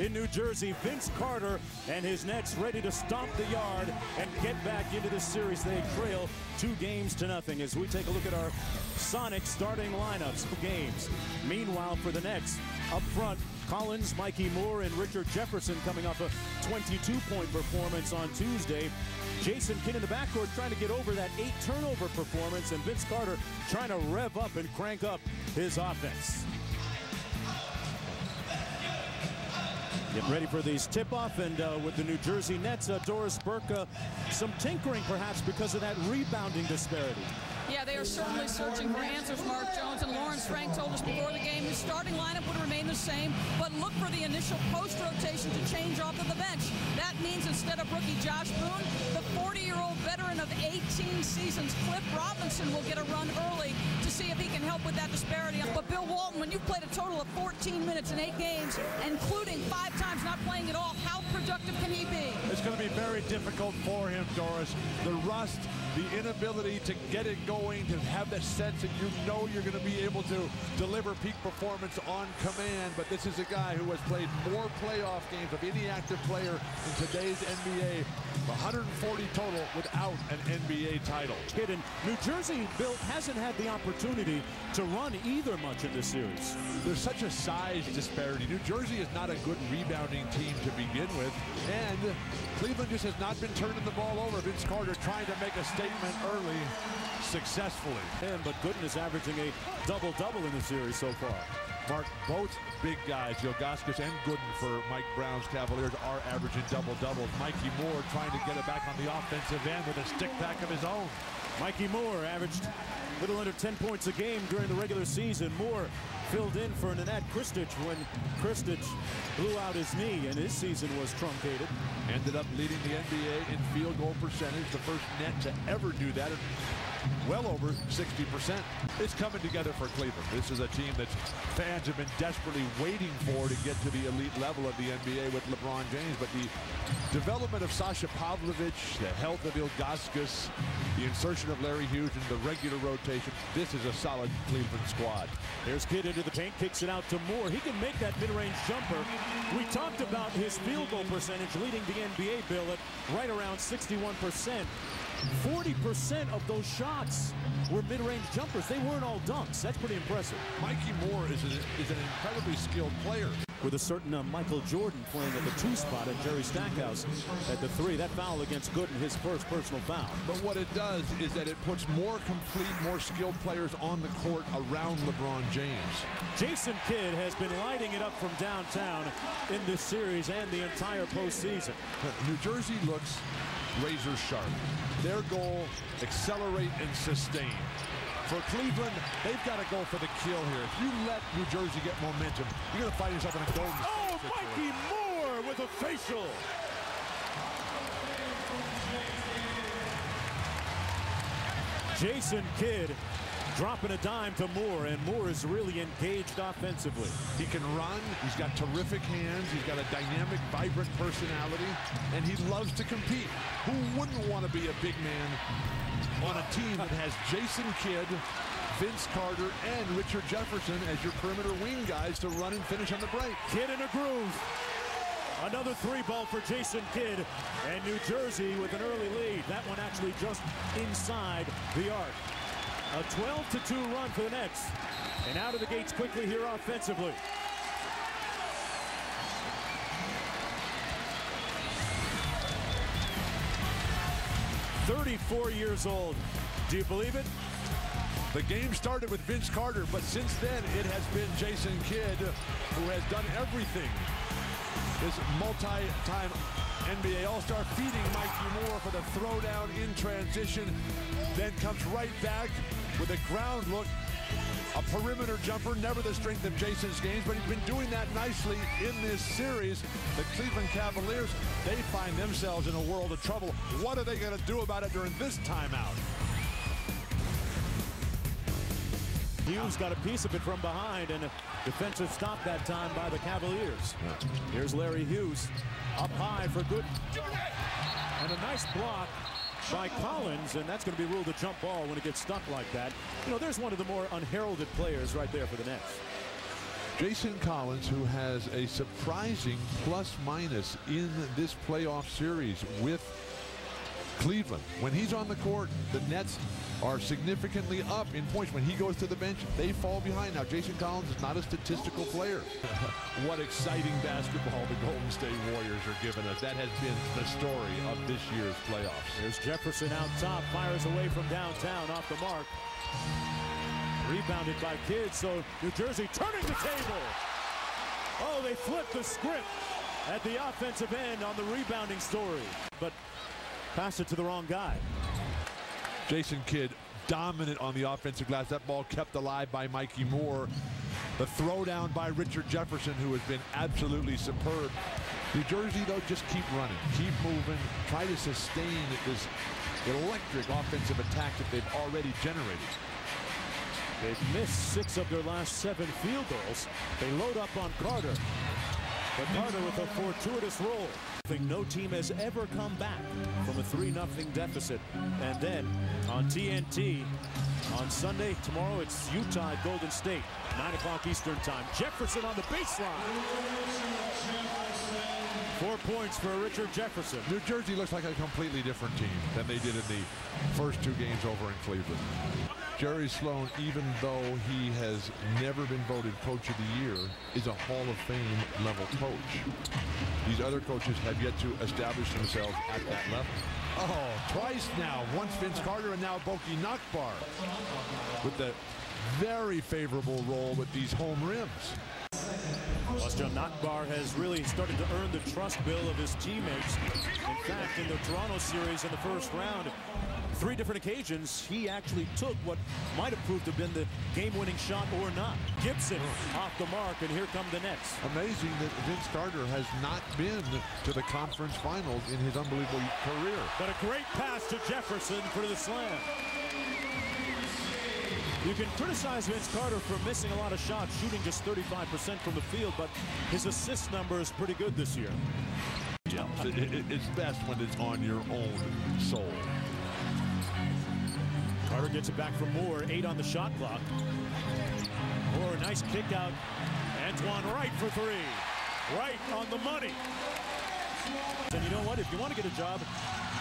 in New Jersey. Vince Carter and his Nets ready to stomp the yard and get back into this series. They trail 2-0 as we take a look at our Sonic starting lineups for games. Meanwhile, for the Nets, up front, Collins, Mikki Moore, and Richard Jefferson coming off a 22-point performance on Tuesday. Jason Kidd in the backcourt trying to get over that 8-turnover performance, and Vince Carter trying to rev up and crank up his offense. Getting ready for these tip-off, and with the New Jersey Nets, Doris Burke, some tinkering perhaps because of that rebounding disparity. Yeah, they are certainly searching for answers, Mark Jones. And Lawrence Frank told us before the game his starting lineup would remain the same, but look for the initial post rotation to change off of the bench. That means instead of rookie Josh Boone, the 40-year-old veteran of 18 seasons, Cliff Robinson, will get a run early to see if he can help with that disparity. But Bill Walton, when you've played a total of 14 minutes in 8 games, including 5 times not playing at all, how productive can he be? It's going to be very difficult for him, Doris. The rust, the inability to get it going, to have that sense that you know you're going to be able to deliver peak performance on command. But this is a guy who has played more playoff games of any active player in today's NBA. 140 total without an NBA title. Kid in New Jersey, Bill, hasn't had the opportunity to run either much in this series. There's such a size disparity. New Jersey is not a good rebounding team to begin with, and Cleveland just has not been turning the ball over. Vince Carter trying to make a statement early successfully. But Gooden is averaging a double-double in the series so far. Mark, both big guys, Ilgauskas and Gooden for Mike Brown's Cavaliers, are averaging double-doubles. Mikki Moore trying to get it back on the offensive end with a stick back of his own. Mikki Moore averaged a little under 10 points a game during the regular season. Moore filled in for Nenad Krstić when Krstić blew out his knee and his season was truncated. Ended up leading the NBA in field goal percentage, the first net to ever do that. Well over 60%. It's coming together for Cleveland. This is a team that fans have been desperately waiting for to get to the elite level of the NBA with LeBron James. But the development of Sasha Pavlovich, the health of Ilgauskas, the insertion of Larry Hughes into the regular rotation, this is a solid Cleveland squad. Here's Kidd into the paint, kicks it out to Moore. He can make that mid-range jumper. We talked about his field goal percentage leading the NBA, Bill, at right around 61%. 40% of those shots were mid-range jumpers. They weren't all dunks. That's pretty impressive. Mikki Moore is an incredibly skilled player. With a certain Michael Jordan playing at the 2 spot and Jerry Stackhouse at the 3. That foul against Gooden, his first personal foul. But what it does is that it puts more complete, more skilled players on the court around LeBron James. Jason Kidd has been lighting it up from downtown in this series and the entire postseason. New Jersey looks razor sharp. Their goal, accelerate and sustain. For Cleveland, they've got to go for the kill here. If you let New Jersey get momentum, you're going to find yourself in a golden situation. Mikki Moore with a facial. Jason Kidd dropping a dime to Moore, and Moore is really engaged offensively. He can run, he's got terrific hands, he's got a dynamic, vibrant personality, and he loves to compete. Who wouldn't want to be a big man on a team that has Jason Kidd, Vince Carter, and Richard Jefferson as your perimeter wing guys to run and finish on the break? Kidd in a groove. Another 3-ball for Jason Kidd, and New Jersey with an early lead. That one actually just inside the arc. A 12-2 run for the Nets. And out of the gates quickly here offensively. "34 years old. Do you believe it?" The game started with Vince Carter, but since then it has been Jason Kidd who has done everything. This multi-time NBA All-Star feeding Mikki Moore for the throwdown in transition. Then comes right back with a ground look. A perimeter jumper, never the strength of Jason's games, but he's been doing that nicely in this series. The Cleveland Cavaliers, they find themselves in a world of trouble. What are they going to do about it during this timeout? Hughes got a piece of it from behind, and a defensive stop that time by the Cavaliers. Here's Larry Hughes up high for good. And a nice block by Collins, and that's going to be ruled a jump ball when it gets stuck like that. You know, there's one of the more unheralded players right there for the Nets. Jason Collins, who has a surprising plus-minus in this playoff series with Cleveland. When he's on the court, the Nets are significantly up in points. When he goes to the bench, they fall behind. Now, Jason Collins is not a statistical player. What exciting basketball the Golden State Warriors are giving us. That has been the story of this year's playoffs. There's Jefferson out top, fires away from downtown, off the mark. Rebounded by Kidd, so New Jersey turning the table. Oh, they flipped the script at the offensive end on the rebounding story. But passed it to the wrong guy. Jason Kidd dominant on the offensive glass. That ball kept alive by Mikki Moore. The throwdown by Richard Jefferson, who has been absolutely superb. New Jersey, though, just keep running, keep moving, try to sustain this electric offensive attack that they've already generated. They've missed 6 of their last 7 field goals. They load up on Carter. But Carter with a fortuitous roll. I think no team has ever come back from a 3-0 deficit. And then on TNT on Sunday, tomorrow it's Utah at Golden State, 9 o'clock Eastern time. Jefferson on the baseline. 4 points for Richard Jefferson. New Jersey looks like a completely different team than they did in the first 2 games over in Cleveland. Jerry Sloan, even though he has never been voted Coach of the Year, is a Hall of Fame level coach. These other coaches have yet to establish themselves at that level. Oh, twice now. Once Vince Carter and now Boki Nachbar with the very favorable role with these home rims. Antoine Wright has really started to earn the trust bill of his teammates. In fact, in the Toronto series in the first round, 3 different occasions, he actually took what might have proved to have been the game-winning shot or not. Gibson off the mark, and here come the Nets. Amazing that Vince Carter has not been to the conference finals in his unbelievable career. But a great pass to Jefferson for the slam. You can criticize Vince Carter for missing a lot of shots, shooting just 35% from the field, but his assist number is pretty good this year. Yeah, it's best when it's on your own soul. Carter gets it back from Moore, 8 on the shot clock. Moore, nice kick out. Antoine Wright for 3. Wright on the money. And you know what? If you want to get a job,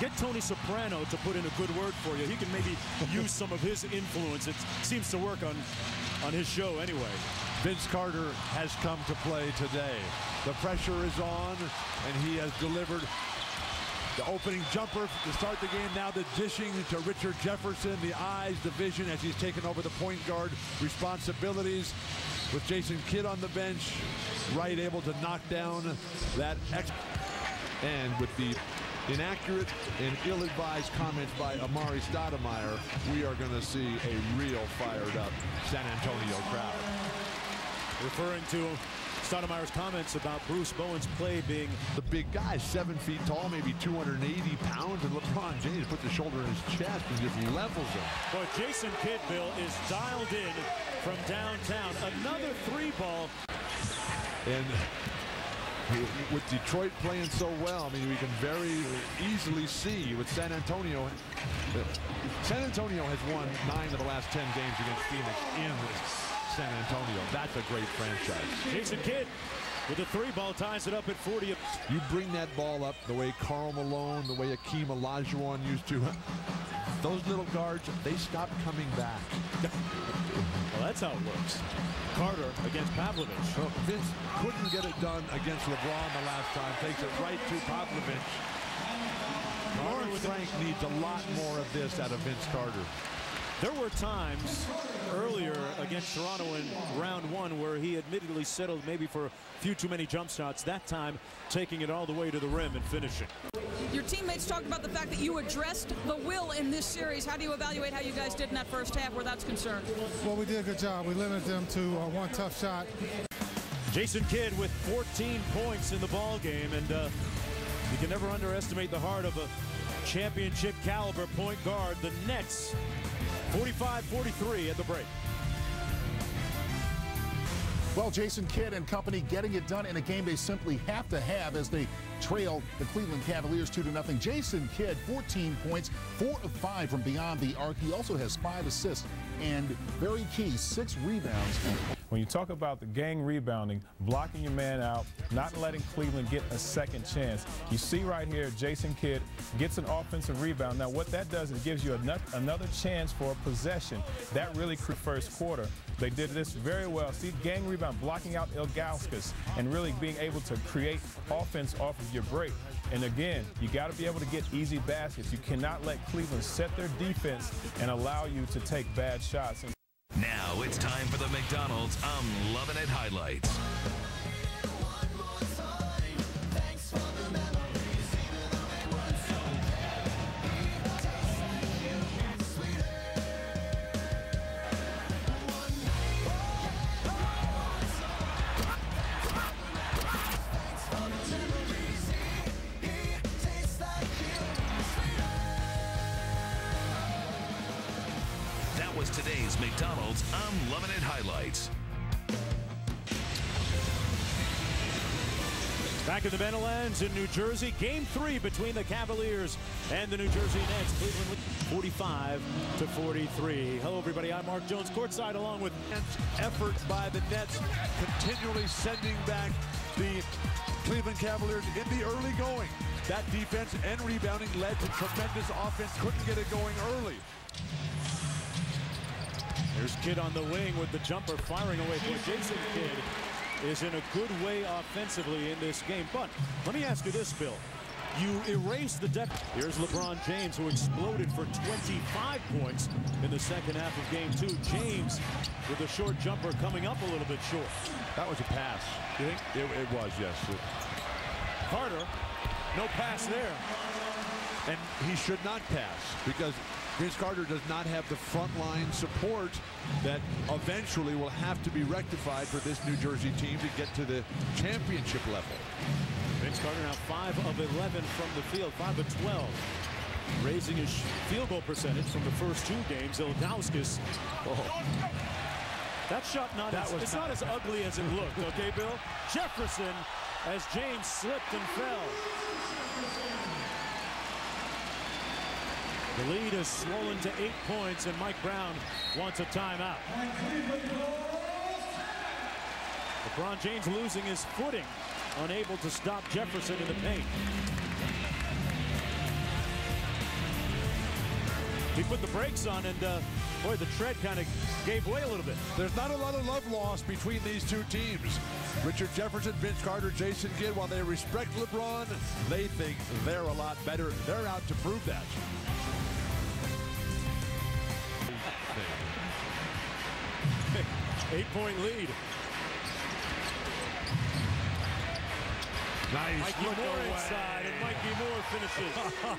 get Tony Soprano to put in a good word for you. He can maybe use some of his influence. It seems to work on his show anyway. Vince Carter has come to play today. The pressure is on, and he has delivered the opening jumper to start the game. Now the dishing to Richard Jefferson, the eyes, the vision as he's taken over the point guard responsibilities. With Jason Kidd on the bench, Wright able to knock down that and with the inaccurate and ill-advised comments by Amari Stoudemire, we are going to see a real fired-up San Antonio crowd. Referring to Stoudemire's comments about Bruce Bowen's play being the big guy, 7 feet tall, maybe 280 pounds, and LeBron James puts his shoulder in his chest and just levels him. But Jason Kidd, Bill, is dialed in from downtown. Another 3-ball. And with Detroit playing so well, I mean, we can very easily see with San Antonio. San Antonio has won 9 of the last 10 games against Phoenix in San Antonio. That's a great franchise. Jason Kidd with a 3-ball ties it up at 40. You bring that ball up the way Karl Malone, the way Akeem Olajuwon used to. Those little guards, they stop coming back. Well, that's how it works. Carter against Pavlovich. Well, Vince couldn't get it done against LeBron the last time. Takes it right to Pavlovich. Lawrence Frank needs a lot more of this out of Vince Carter. There were times earlier against Toronto in round 1 where he admittedly settled maybe for a few too many jump shots. That time taking it all the way to the rim and finishing. Your teammates talked about the fact that you addressed the will in this series. How do you evaluate how you guys did in that first half where that's concerned? Well, we did a good job. We limited them to one tough shot. Jason Kidd with 14 points in the ball game, and you can never underestimate the heart of a championship caliber point guard. The Nets 45-43 at the break. Well, Jason Kidd and company getting it done in a game they simply have to have as they trail the Cleveland Cavaliers 2-0. Jason Kidd, 14 points, 4 of 5 from beyond the arc. He also has 5 assists and very key 6 rebounds. When you talk about the gang rebounding, blocking your man out, not letting Cleveland get a second chance, you see right here, Jason Kidd gets an offensive rebound. Now, what that does is it gives you another chance for a possession. That really first quarter. They did this very well. See, gang rebound, blocking out Ilgauskas and really being able to create offense off of your break. And again, you got to be able to get easy baskets. You cannot let Cleveland set their defense and allow you to take bad shots. Now it's time for the McDonald's I'm Loving It highlights. Was today's McDonald's I'm Loving It highlights. Back at the Meadowlands in New Jersey, Game 3 between the Cavaliers and the New Jersey Nets. Cleveland 45-43. Hello, everybody. I'm Mark Jones, courtside, along with effort by the Nets, continually sending back the Cleveland Cavaliers in the early going. That defense and rebounding led to tremendous offense. Couldn't get it going early. There's Kidd on the wing with the jumper firing away. Boy, Jason Kidd is in a good way offensively in this game. But let me ask you this, Bill. You erase the depth. Here's LeBron James, who exploded for 25 points in the second half of Game 2. James with a short jumper coming up a little bit short. That was a pass. You think? It was, yes. Carter, no pass there. And he should not pass because Vince Carter does not have the front line support that eventually will have to be rectified for this New Jersey team to get to the championship level. Vince Carter now 5 of 11 from the field, 5 of 12. Raising his field goal percentage from the first 2 games. Ilgauskas. Oh. That shot it's not as ugly as it looked, okay, Bill? Jefferson, as James slipped and fell. The lead is swollen to 8 points, and Mike Brown wants a timeout. LeBron James losing his footing, unable to stop Jefferson in the paint. He put the brakes on, and boy, the tread kind of gave way a little bit. There's not a lot of love lost between these two teams. Richard Jefferson, Vince Carter, Jason Kidd, while they respect LeBron, they think they're a lot better. They're out to prove that. 8-point lead. Nice. Mikki Moore inside, and Mikki Moore finishes.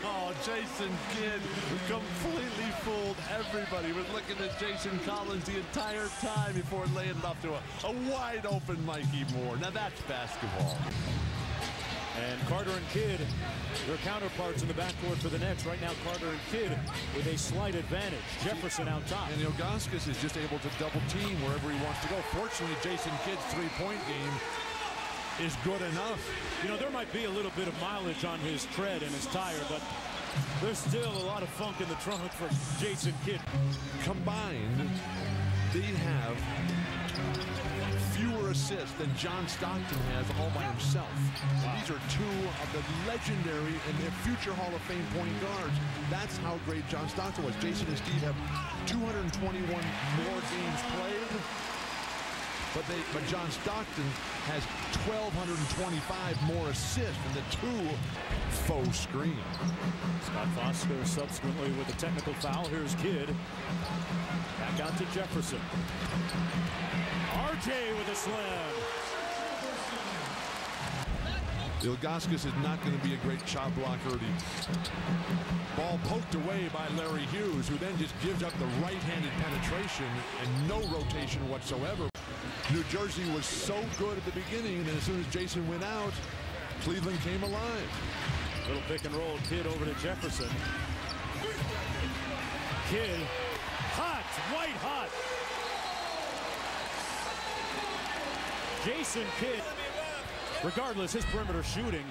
Oh, Jason Kidd completely fooled everybody. Was looking at Jason Collins the entire time before laying it off to a wide open Mikki Moore. Now that's basketball. And Carter and Kidd, their counterparts in the backcourt for the Nets. Right now, Carter and Kidd with a slight advantage. Jefferson out top. And Ilgauskas is just able to double team wherever he wants to go. Fortunately, Jason Kidd's three-point game is good enough. You know, there might be a little bit of mileage on his tread and his tire, but there's still a lot of funk in the trunk for Jason Kidd. Combined, they have fewer assists than John Stockton has all by himself. Wow. These are two of the legendary and future Hall of Fame point guards. That's how great John Stockton was. Jason and Steve have 221 more games played. But John Stockton has 1,225 more assists than the two faux screen. Scott Foster subsequently with a technical foul. Here's Kidd. Back out to Jefferson. RJ with a slam. Ilgauskas is not going to be a great shot blocker. The ball poked away by Larry Hughes, who then just gives up the right-handed penetration and no rotation whatsoever. New Jersey was so good at the beginning, and as soon as Jason went out, Cleveland came alive. Little pick and roll, Kidd over to Jefferson. Kidd, hot, white hot. Jason Kidd, regardless, his perimeter shooting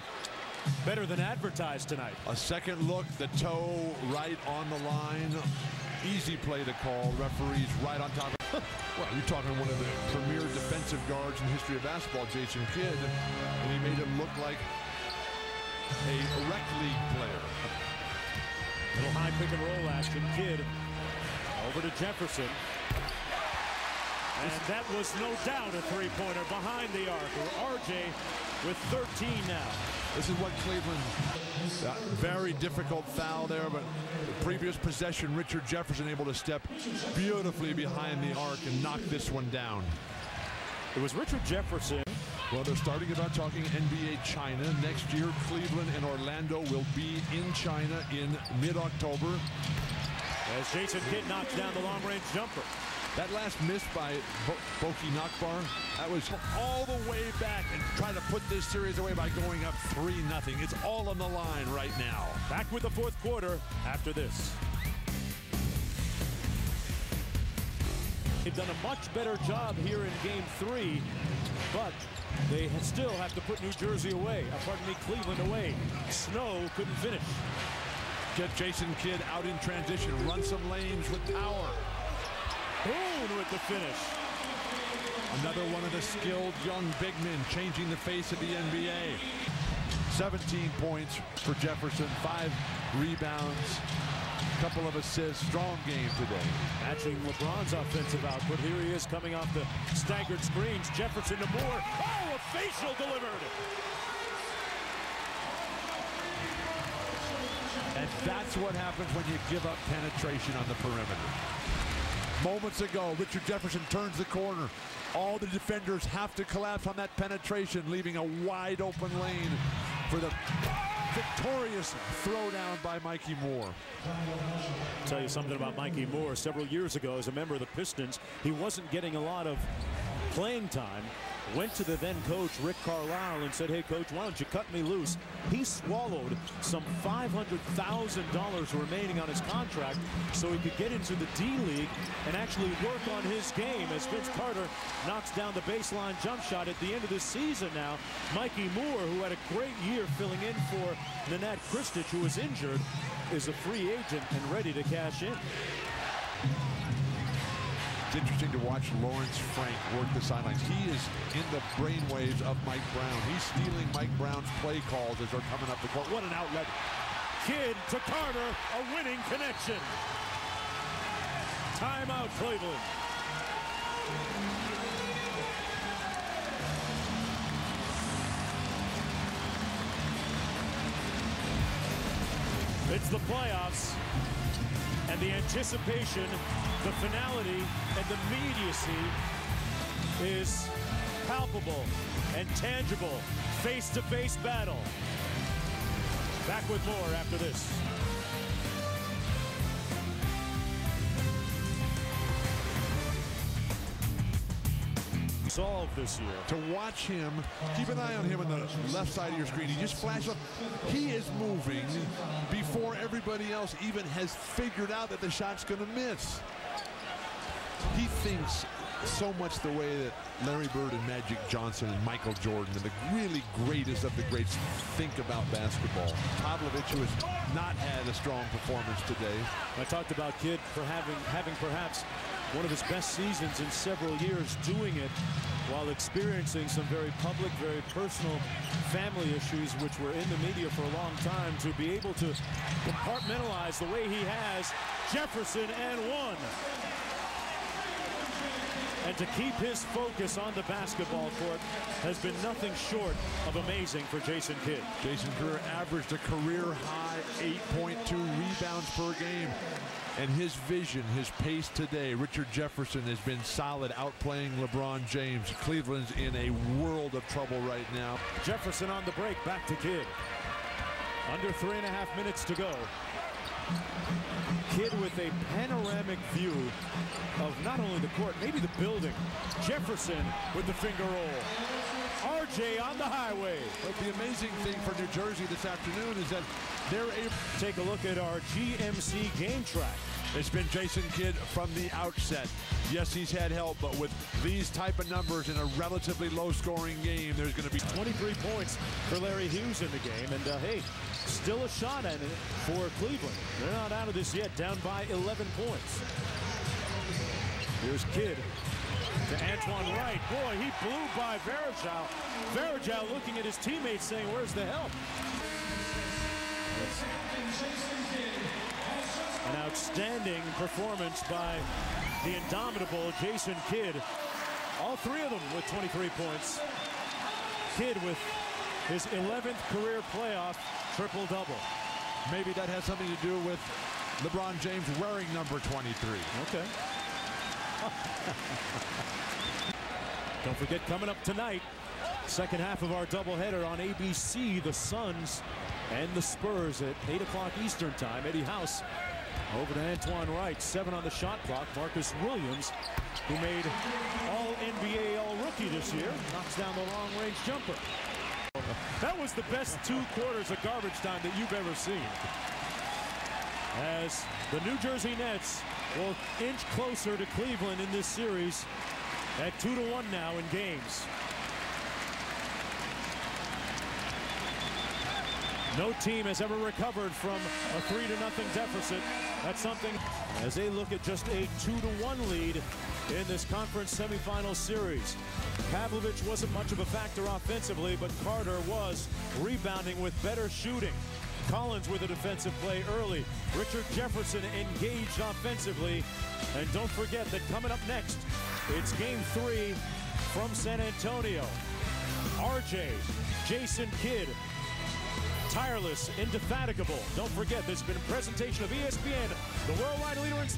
better than advertised tonight. A second look, the toe right on the line. Easy play to call. Referees right on top of it. Well, you're talking one of the premier defensive guards in the history of basketball, Jason Kidd, and he made him look like a rec league player. Little high pick and roll action. Kidd over to Jefferson. And that was no doubt a three-pointer behind the arc. RJ with 13 now. This is what Cleveland, very difficult foul there, but the previous possession, Richard Jefferson able to step beautifully behind the arc and knock this one down. It was Richard Jefferson. Well, they're starting about talking NBA China. Next year, Cleveland and Orlando will be in China in mid-October. As Jason Kidd knocks down the long-range jumper. That last miss by Boki Nachbar, that was all the way back and trying to put this series away by going up 3-0. It's all on the line right now. Back with the fourth quarter after this. They've done a much better job here in Game 3, but they still have to put New Jersey away. Cleveland away. Snow couldn't finish. Get Jason Kidd out in transition. Run some lanes with power. Boone with the finish. Another one of the skilled young big men changing the face of the NBA. 17 points for Jefferson, 5 rebounds, couple of assists. Strong game today. Matching LeBron's offensive output. Here he is coming off the staggered screens. Jefferson to Moore. Oh, a facial delivered. And that's what happens when you give up penetration on the perimeter. Moments ago, Richard Jefferson turns the corner. All the defenders have to collapse on that penetration, leaving a wide open lane for the victorious throwdown by Mikki Moore. I'll tell you something about Mikki Moore. Several years ago, as a member of the Pistons, he wasn't getting a lot of playing time. Went to the then coach, Rick Carlisle, and said, hey, coach, why don't you cut me loose? He swallowed some $500,000 remaining on his contract so he could get into the D-League and actually work on his game as Vince Carter knocks down the baseline jump shot at the end of the season now. Mikki Moore, who had a great year filling in for Nanette Kristic, who was injured, is a free agent and ready to cash in. It's interesting to watch Lawrence Frank work the sidelines. He is in the brainwaves of Mike Brown. He's stealing Mike Brown's play calls as they're coming up the court. What an outlet. Kidd to Carter, a winning connection. Timeout, Cleveland. It's the playoffs, and the anticipation, the finality, and the immediacy is palpable and tangible. Face-to-face battle. Back with more after this. Solved this year. To watch him, keep an eye on him on the left side of your screen. He just flashed up. He is moving before everybody else even has figured out that the shot's going to miss. He thinks so much the way that Larry Bird and Magic Johnson and Michael Jordan and the really greatest of the greats think about basketball. Pavlovich, who has not had a strong performance today. I talked about Kidd for having perhaps one of his best seasons in several years, doing it while experiencing some very public, very personal family issues which were in the media for a long time. To be able to compartmentalize the way he has, Jefferson and one. And to keep his focus on the basketball court has been nothing short of amazing for Jason Kidd. Jason Kidd averaged a career-high 8.2 rebounds per game. And his vision, his pace today, Richard Jefferson has been solid, outplaying LeBron James. Cleveland's in a world of trouble right now. Jefferson on the break, back to Kidd. Under 3.5 minutes to go. Kidd with a panoramic view of not only the court, maybe the building. Jefferson with the finger roll. RJ on the highway. But the amazing thing for New Jersey this afternoon is that they're able to take a look at our GMC game track. It's been Jason Kidd from the outset. Yes, he's had help, but with these type of numbers in a relatively low-scoring game, there's going to be 23 points for Larry Hughes in the game. And, hey, still a shot at it for Cleveland. They're not out of this yet, down by 11 points. Here's Kidd to Antoine Wright. Boy, he blew by Varejao. Varejao looking at his teammates saying, where's the help? An outstanding performance by the indomitable Jason Kidd. All three of them with 23 points. Kidd with his 11th career playoff triple-double. Maybe that has something to do with LeBron James wearing number 23. Okay. Don't forget, coming up tonight, second half of our doubleheader on ABC, the Suns and the Spurs at 8 o'clock Eastern time. Eddie House over to Antoine Wright, 7 on the shot clock. Marcus Williams, who made All-NBA All-Rookie this year, knocks down the long-range jumper. That was the best 2 quarters of garbage time that you've ever seen. As the New Jersey Nets will inch closer to Cleveland in this series at 2-1 now in games. No team has ever recovered from a 3-0 deficit. That's something as they look at just a 2-1 lead in this conference semifinal series. Pavlovich wasn't much of a factor offensively, but Carter was, rebounding with better shooting. Collins with a defensive play early. Richard Jefferson engaged offensively. And don't forget that coming up next, it's Game 3 from San Antonio. RJ, Jason Kidd, tireless, indefatigable. Don't forget, there's been a presentation of ESPN, the worldwide leader in